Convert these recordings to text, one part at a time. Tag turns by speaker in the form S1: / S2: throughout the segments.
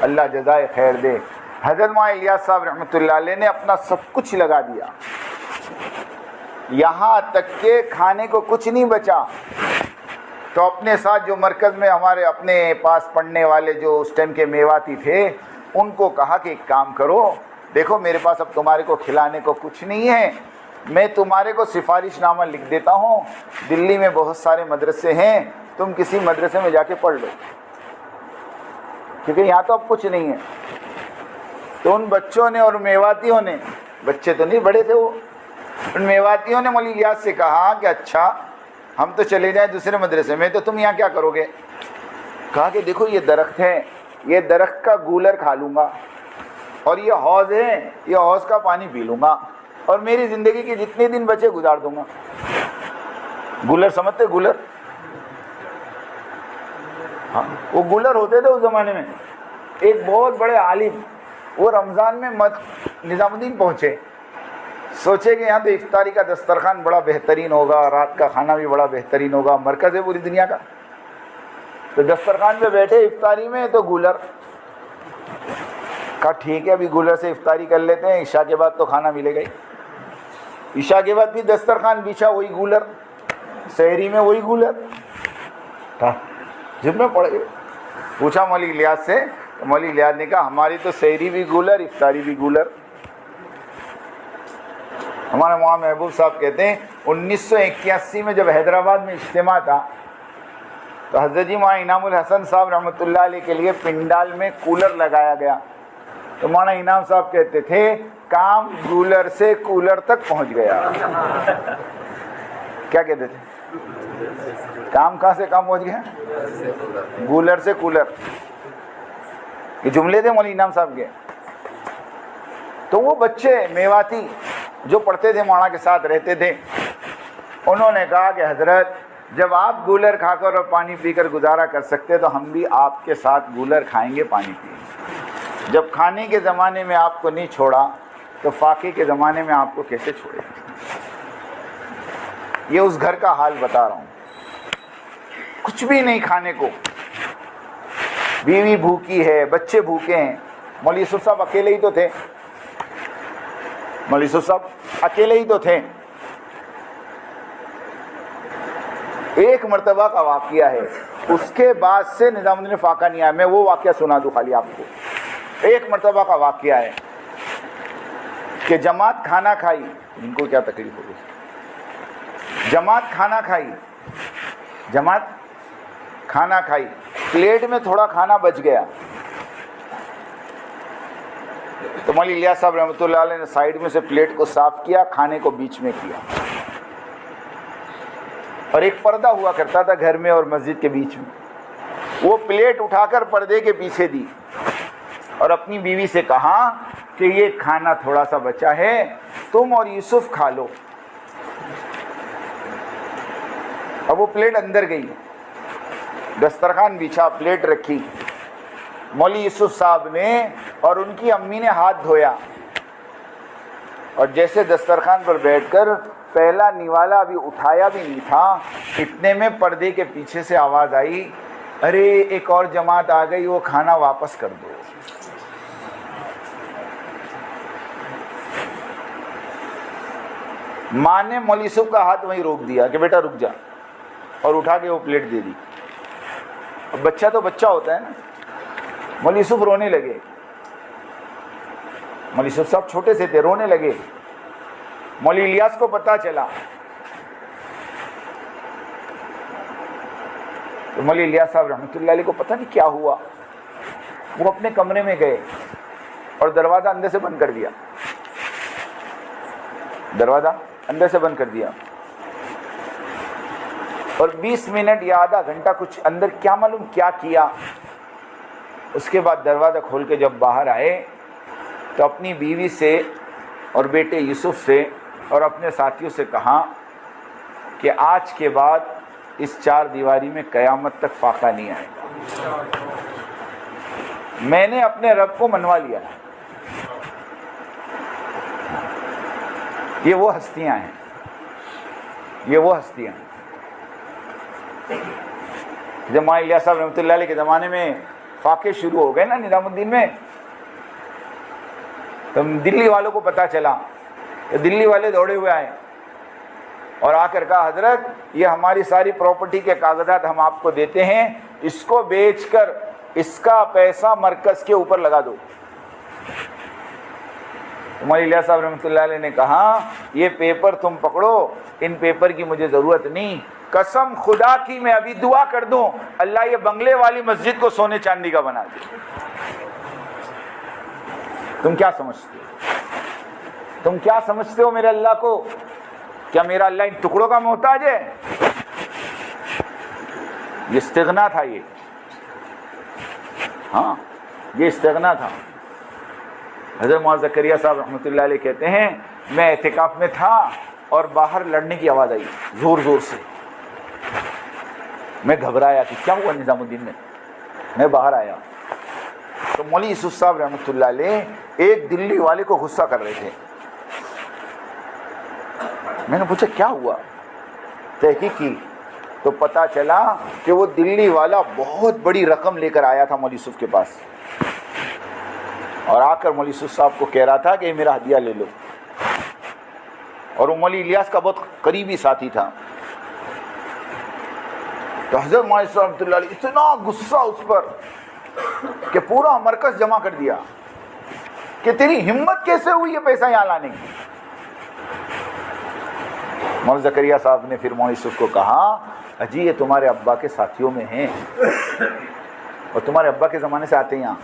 S1: اللہ جزائے خیر دے۔ حضرت مولانا الیاس صاحب رحمۃ اللہ علیہ نے اپنا سب کچھ لگا دیا، یہاں تک کہ کھانے کو کچھ نہیں بچا، تو اپنے ساتھ جو مرکز میں ہمارے اپنے پاس پڑھنے والے جو اس ٹائم کے میواتی تھے ان کو کہا کہ ایک کام کرو، دیکھو میرے پاس اب تمہارے کو کھلانے کو کچھ نہیں ہے، میں تمہارے کو سفارش نامہ لکھ دیتا ہوں، دلی میں بہت سارے مدرسے ہیں، تم کسی مدرسے میں جا کے پڑھ لو، کیونکہ یہاں تو اب کچھ نہیں ہے۔ تو ان بچوں نے اور میواتیوں نے، بچے تو نہیں بڑے تھے وہ، ان میواتیوں نے مولی الیاس سے کہا کہ اچھا ہم تو چلے جائیں دوسرے مدرسے میں، تو تم یہاں کیا کرو گے؟ کہا کہ دیکھو یہ درخت ہے، یہ درخت کا گولر کھا لوں گا، اور یہ حوض ہے، یہ حوض کا پانی پی لوں گا، اور میری زندگی کے جتنے دن بچے گزار دوں گا۔ گولر سمجھتے؟ گولر، ہاں وہ گولر ہوتے تھے اس زمانے میں۔ ایک بہت بڑے عالم وہ رمضان میں نظام الدین پہنچے، سوچے کہ یہاں تو افطاری کا دسترخوان بڑا بہترین ہوگا، رات کا کھانا بھی بڑا بہترین ہوگا، مرکز ہے پوری دنیا کا، تو دسترخوان پہ بیٹھے افطاری میں تو گولر، کہا ٹھیک ہے ابھی گولر سے افطاری کر لیتے ہیں، عشاء کے بعد تو کھانا ملے گا ہی۔ عشاء کے بعد بھی دسترخوان بچھا، وہی گولر، سحری میں وہی گولر، جب میں پڑ گئے۔ پوچھا مولی الیاس سے، تو مولی الیاس نے کہا ہماری تو سحری بھی گولر، افطاری بھی گولر۔ ہمارے مولانا محبوب صاحب کہتے ہیں 1981 میں جب حیدرآباد میں اجتماع تھا تو حضرت جی مولانا انعام الحسن صاحب رحمۃ اللہ علیہ کے لیے پنڈال میں کولر لگایا گیا، تو مولانا انعام صاحب کہتے تھے کام گولر سے کولر تک پہنچ گیا۔ کیا کہتے تھے؟ کام کہاں سے کام پہنچ گیا؟ گولر سے کولر۔ یہ جملے تھے مولانا انعام صاحب کے۔ تو وہ بچے میواتی جو پڑھتے تھے مولانا کے ساتھ رہتے تھے، انہوں نے کہا کہ حضرت جب آپ گولر کھا کر اور پانی پی کر گزارا کر سکتے تو ہم بھی آپ کے ساتھ گولر کھائیں گے، پانی پئیں گے۔ جب کھانے کے زمانے میں آپ کو نہیں چھوڑا تو فاقے کے زمانے میں آپ کو کیسے چھوڑے؟ یہ اس گھر کا حال بتا رہا ہوں، کچھ بھی نہیں کھانے کو، بیوی بھوکی ہے، بچے بھوکے ہیں۔ مولوی یوسف صاحب اکیلے ہی تو تھے، مولوی یوسف صاحب اکیلے ہی تو تھے۔ ایک مرتبہ کا واقعہ ہے، اس کے بعد سے نظام الدین فاقہ نہیں آیا۔ میں وہ واقعہ سنا دوں خالی آپ کو۔ ایک مرتبہ کا واقعہ ہے کہ جماعت کھانا کھائی، ان کو کیا تکلیف ہوگی، جماعت کھانا کھائی، جماعت کھانا کھائی، پلیٹ میں تھوڑا کھانا بچ گیا، تو مولانا الیاس صاحب رحمۃ اللہ علیہ نے سائیڈ میں سے پلیٹ کو صاف کیا، کھانے کو بیچ میں کیا، اور ایک پردہ ہوا کرتا تھا گھر میں اور مسجد کے بیچ میں، وہ پلیٹ اٹھا کر پردے کے پیچھے دی اور اپنی بیوی سے کہا کہ یہ کھانا تھوڑا سا بچا ہے، تم اور یوسف کھا لو۔ اب وہ پلیٹ اندر گئی، دسترخوان بچھا، پلیٹ رکھی، مولوی یوسف صاحب نے اور ان کی امی نے ہاتھ دھویا، اور جیسے دسترخوان پر بیٹھ کر پہلا نوالا ابھی اٹھایا بھی نہیں تھا، اتنے میں پردے کے پیچھے سے آواز آئی، ارے ایک اور جماعت آ گئی، وہ کھانا واپس کر دو۔ ماں نے مولوی یوسف کا ہاتھ وہیں روک دیا کہ بیٹا رک جا، اور اٹھا کے وہ پلیٹ دے دی۔ اب بچہ تو بچہ ہوتا ہے نا، مولوی یوسف رونے لگے، مولوی یوسف صاحب چھوٹے سے تھے، رونے لگے۔ مولوی الیاس کو پتہ چلا تو مولوی الیاس صاحب رحمۃ اللہ علیہ کو پتہ نہیں کیا ہوا، وہ اپنے کمرے میں گئے اور دروازہ اندر سے بند کر دیا، دروازہ اندر سے بند کر دیا، اور 20 منٹ یا آدھا گھنٹہ کچھ اندر کیا معلوم کیا کیا۔ اس کے بعد دروازہ کھول کے جب باہر آئے تو اپنی بیوی سے اور بیٹے یوسف سے اور اپنے ساتھیوں سے کہا کہ آج کے بعد اس چار دیواری میں قیامت تک فاقہ نہیں آئے گا، میں نے اپنے رب کو منوا لیا۔ یہ وہ ہستیاں ہیں، یہ وہ ہستیاں ہیں۔ جب مولانا الیاس صاحب رحمۃ اللہ علیہ کے زمانے میں فاقے شروع ہو گئے نا نظام الدین میں. تو دلی والوں کو پتہ چلا، دلی والے دوڑے ہوئے آئے اور آ کر کہا حضرت یہ ہماری ساری پراپرٹی کے کاغذات ہم آپ کو دیتے ہیں، اس کو بیچ کر اس کا پیسہ مرکز کے اوپر لگا دو. مولانا الیاس صاحب رحمۃ اللہ علیہ نے کہا یہ پیپر تم پکڑو، ان پیپر کی مجھے ضرورت نہیں، قسم خدا کی میں ابھی دعا کر دوں اللہ یہ بنگلے والی مسجد کو سونے چاندی کا بنا دے. تم کیا سمجھتے ہو؟ تم کیا سمجھتے ہو میرے اللہ کو؟ کیا میرا اللہ ان ٹکڑوں کا محتاج ہے؟ یہ استغنا تھا، یہ ہاں یہ استغنا تھا. حضرت مولانا زکریا صاحب رحمۃ اللہ علیہ کہتے ہیں میں اعتکاف میں تھا اور باہر لڑنے کی آواز آئی زور زور سے. میں گھبرایا کہ کیا ہوا نظام الدین میں باہر آیا تو مولوی یوسف صاحب رحمۃ اللہ علیہ ایک دلی والے کو غصہ کر رہے تھے. میں نے پوچھا کیا ہوا؟ تحقیق کی تو پتہ چلا کہ وہ دلی والا بہت بڑی رقم لے کر آیا تھا مولوی یوسف کے پاس اور آ کر مولوی یوسف صاحب کو کہہ رہا تھا کہ یہ میرا ہدیہ لے لو. اور وہ مولوی الیاس کا بہت قریبی ساتھی تھا. تو حضرت مولانا یوسف رحمۃ اللہ علیہ اتنا غصہ اس پر کہ پورا مرکز جمع کر دیا کہ تیری ہمت کیسے ہوئی یہ پیسہ یہاں لانے کی. مولانا زکریا صاحب نے پھر مولانا یوسف کو کہا اجی یہ تمہارے ابا کے ساتھیوں میں ہیں اور تمہارے ابا کے زمانے سے آتے ہیں یہاں.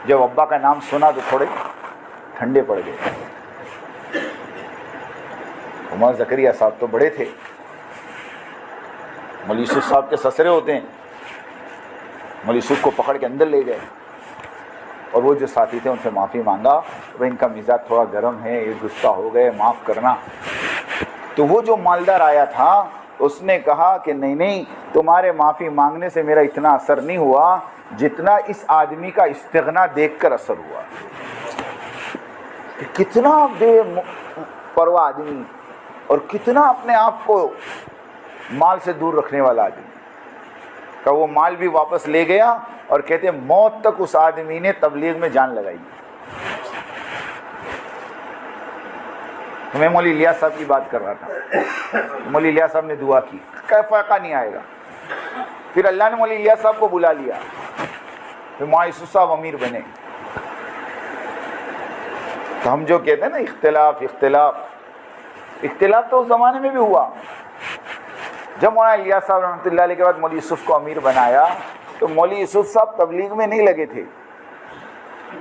S1: جب ابا کا نام سنا تو تھوڑے ٹھنڈے پڑ گئے. مولانا زکریا صاحب تو بڑے تھے، مولوی یوسف صاحب کے سسرے ہوتے ہیں. مولوی یوسف کو پکڑ کے اندر لے گئے اور وہ جو ساتھی تھے ان سے معافی مانگا. وہ ان کا مزاج تھوڑا گرم ہے، یہ غصہ ہو گئے، معاف کرنا. تو وہ جو مالدار آیا تھا اس نے کہا کہ نہیں تمہارے معافی مانگنے سے میرا اتنا اثر نہیں ہوا جتنا اس آدمی کا استغنا دیکھ کر اثر ہوا. کہ کتنا بے پرواہ آدمی اور کتنا اپنے آپ کو مال سے دور رکھنے والا آدمی. کہ وہ مال بھی واپس لے گیا اور کہتے ہیں موت تک اس آدمی نے تبلیغ میں جان لگائی. میں مولوی الیاس صاحب کی بات کر رہا تھا. مولوی الیاس صاحب نے دعا کی کہ فائقہ نہیں آئے گا. پھر اللہ نے مولوی الیاس صاحب کو بلا لیا. پھر مولانا یوسف صاحب امیر بنے. تو ہم جو کہتے ہیں نا اختلاف تو اس زمانے میں بھی ہوا. جب مولانا الیاس صاحب رحمۃ اللہ علیہ کے بعد مولوی یوسف کو امیر بنایا تو مولوی یوسف صاحب تبلیغ میں نہیں لگے تھے،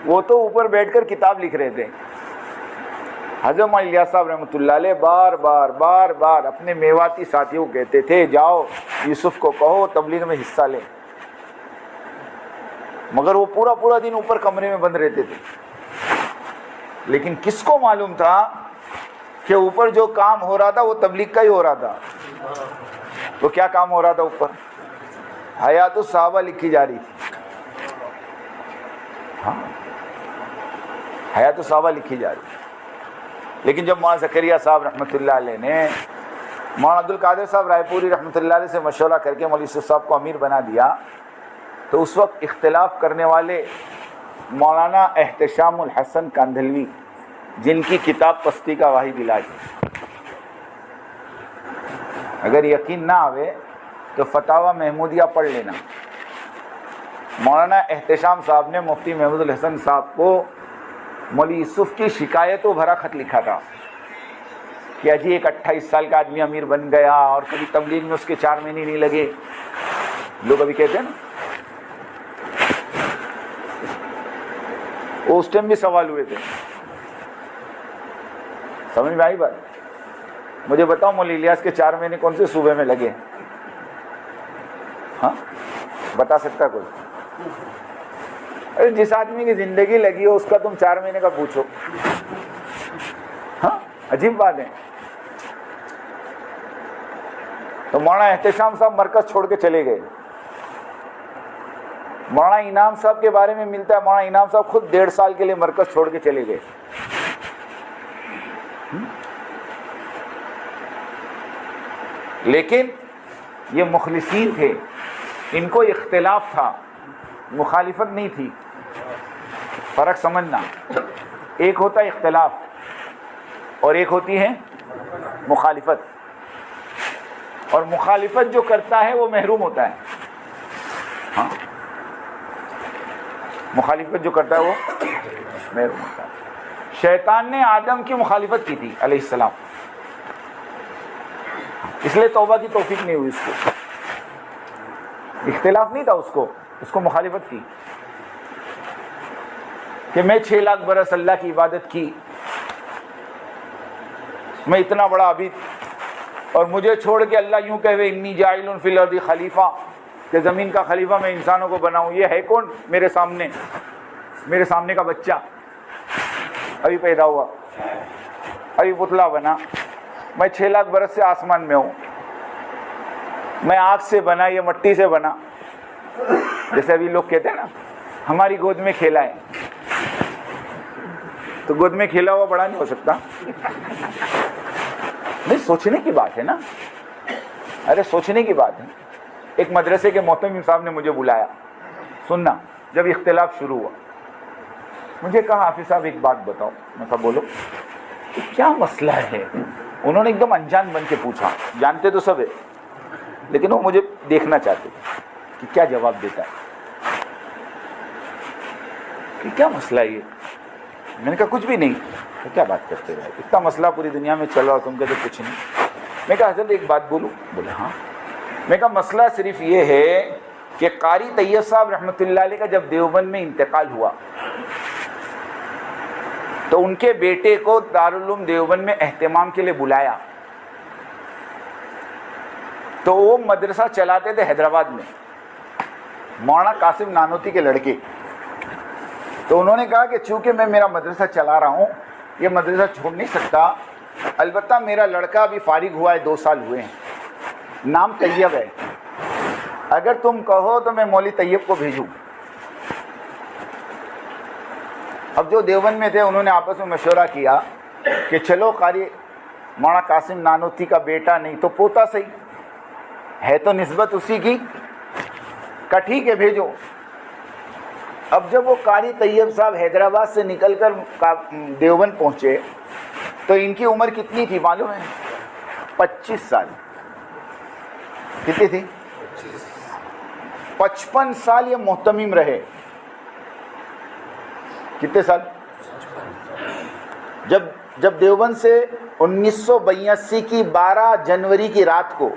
S1: وہ تو اوپر بیٹھ کر کتاب لکھ رہے تھے. حضرت مولانا الیاس صاحب رحمۃ اللہ علیہ بار بار اپنے میواتی ساتھیوں کو کہتے تھے جاؤ یوسف کو کہو تبلیغ میں حصہ لیں. مگر وہ پورا دن اوپر کمرے میں بند رہتے تھے. لیکن کس کو معلوم تھا کہ اوپر جو کام ہو رہا تھا وہ تبلیغ کا ہی ہو رہا تھا. تو کیا کام ہو رہا تھا اوپر؟ حیات الصحابہ لکھی جا رہی تھی. ہاں حیات الصحابہ لکھی جا رہی تھی. لیکن جب مولانا زکریا صاحب رحمۃ اللہ علیہ نے مولانا عبد القادر صاحب رائے پوری رحمۃ اللہ علیہ سے مشورہ کر کے مولوی یوسف صاحب کو امیر بنا دیا تو اس وقت اختلاف کرنے والے مولانا احتشام الحسن کاندھلوی جن کی کتاب پستی کا واحد علاج ہے، اگر یقین نہ آوے تو فتاوی محمودیہ پڑھ لینا. مولانا احتشام صاحب نے مفتی محمود الحسن صاحب کو مولوی یوسف کی شکایتوں بھرا خط لکھا تھا کہ اجی ایک 28 سال کا آدمی امیر بن گیا اور کبھی تبلیغ میں اس کے 4 مہینے نہیں لگے. لوگ ابھی کہتے ہیں نا، وہ اس ٹائم بھی سوال ہوئے تھے. سمجھ میں آئی بات؟ مجھے بتاؤ مولوی الیاس کے 4 مہینے کون سے صوبے میں لگے؟ ہاں بتا سکتا کوئی؟ ارے جس آدمی کی زندگی لگی ہو اس کا تم 4 مہینے کا پوچھو. ہاں عجیب بات ہے. تو مولانا احتشام صاحب مرکز چھوڑ کے چلے گئے. مولانا انعام صاحب کے بارے میں ملتا ہے مولانا انعام صاحب خود 1.5 سال کے لیے مرکز چھوڑ کے چلے گئے. لیکن یہ مخلصین تھے، ان کو اختلاف تھا مخالفت نہیں تھی. فرق سمجھنا, ایک ہوتا ہے اختلاف اور ایک ہوتی ہے مخالفت. اور مخالفت جو کرتا ہے وہ محروم ہوتا ہے. ہاں, مخالفت جو کرتا ہے وہ محروم ہوتا ہے. شیطان نے آدم کی مخالفت کی تھی علیہ السلام, اس لیے توبہ کی توفیق نہیں ہوئی اس کو. اختلاف نہیں تھا اس کو مخالفت کی کہ میں 6 لاکھ برس اللہ کی عبادت کی, میں اتنا بڑا عابد, اور مجھے چھوڑ کے اللہ یوں کہے انی جاعل فی الارض خلیفہ, کہ زمین کا خلیفہ میں انسانوں کو بناؤں. یہ ہے کون میرے سامنے کا بچہ ابھی پیدا ہوا, ابھی پتلا بنا. میں 6 لاکھ برس سے آسمان میں ہوں, میں آگ سے بنا, یہ مٹی سے بنا. جیسے ابھی لوگ کہتے ہیں نا ہماری گود میں کھیلا ہے, تو گود میں کھیلا ہوا بڑا نہیں ہو سکتا. نہیں, سوچنے کی بات ہے نا, ارے سوچنے کی بات ہے. ایک مدرسے کے محتمم صاحب نے مجھے بلایا, سننا, جب اختلاف شروع ہوا مجھے کہا حافظ صاحب ایک بات بتاؤ. میں کہا بولو. کیا مسئلہ ہے؟ انہوں نے ایک دم انجان بن کے پوچھا, جانتے تو سب ہے لیکن وہ مجھے دیکھنا چاہتے تھے کہ کیا جواب دیتا ہے, کہ کیا مسئلہ ہے یہ. میں نے کہا کچھ بھی نہیں. تو کیا بات کرتے رہے, اتنا مسئلہ پوری دنیا میں چل رہا, تم کہتے کچھ نہیں. میں کہا حضرت ایک بات بولوں. بولے ہاں. میں کہا مسئلہ صرف یہ ہے کہ قاری طیب صاحب رحمۃ اللہ علیہ کا جب دیوبند میں انتقال ہوا تو ان کے بیٹے کو دارالعلوم دیوبند میں اہتمام کے لیے بلایا, تو وہ مدرسہ چلاتے تھے حیدرآباد میں, مولانا قاسم نانوتی کے لڑکے. تو انہوں نے کہا کہ چونکہ میں میرا مدرسہ چلا رہا ہوں, یہ مدرسہ چھوڑ نہیں سکتا, البتہ میرا لڑکا ابھی فارغ ہوا ہے, 2 سال ہوئے ہیں, نام طیب ہے, اگر تم کہو تو میں مولوی طیب کو بھیجوں. اب جو دیوبند میں تھے انہوں نے آپس میں مشورہ کیا کہ چلو قاری مولانا قاسم نانوتی کا بیٹا نہیں تو پوتا صحیح ہے, تو نسبت اسی کی, کا ٹھیک ہے بھیجو. اب جب وہ قاری طیب صاحب حیدرآباد سے نکل کر دیوبند پہنچے تو ان کی عمر کتنی تھی معلوم ہے؟ 25 سال. کتنی تھی؟ 55 سال یہ محتمم رہے. کتنے سال؟ جب دیوبند سے 1982 کی 12 جنوری کی رات کو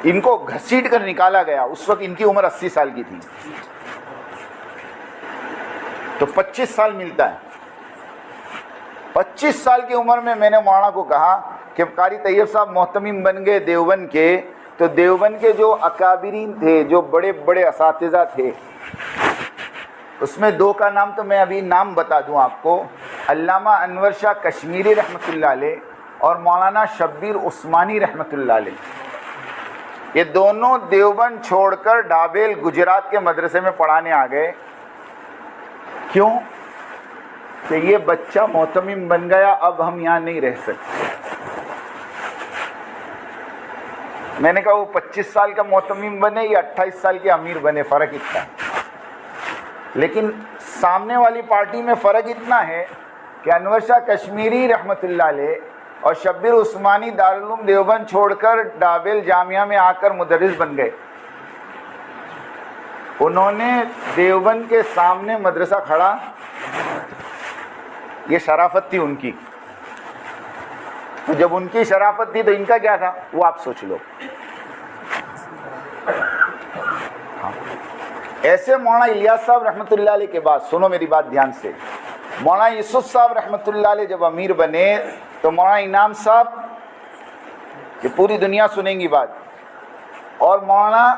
S1: ان کو گھسیٹ کر نکالا گیا, اس وقت ان کی عمر 80 سال کی تھی. تو 25 سال ملتا ہے. 25 سال کی عمر میں میں نے مولانا کو کہا کہ قاری طیب صاحب محتمم بن گئے دیوبند کے, تو دیوبند کے جو اکابرین تھے, جو بڑے بڑے اساتذہ تھے, اس میں 2 کا نام تو میں ابھی نام بتا دوں آپ کو, علامہ انور شاہ کشمیری رحمۃ اللہ علیہ اور مولانا شبیر عثمانی رحمۃ اللہ علیہ. یہ دونوں دیوبند چھوڑ کر ڈھابیل گجرات کے مدرسے میں پڑھانے آ گئے. کیوں؟ کہ یہ بچہ محتمم بن گیا, اب ہم یہاں نہیں رہ سکتے. میں نے کہا وہ 25 سال کا محتمم بنے یا 28 سال کے امیر بنے, فرق اتنا ہے. لیکن سامنے والی پارٹی میں فرق اتنا ہے کہ انور شاہ کشمیری رحمۃ اللہ علیہ اور شبیر عثمانی دارالعلوم دیوبند چھوڑ کر ڈابل جامعہ میں آ کر مدرس بن گئے. انہوں نے دیوبند کے سامنے مدرسہ کھڑا, یہ شرافت تھی ان کی. جب ان کی شرافت تھی تو ان کا کیا تھا وہ آپ سوچ لو. ایسے مولانا الیاس صاحب رحمۃ اللہ علیہ کے بعد, سنو میری بات دھیان سے, مولانا یوسف صاحب رحمۃ اللہ علیہ جب امیر بنے تو مولانا انعام صاحب, یہ پوری دنیا سنیں گی بات, اور مولانا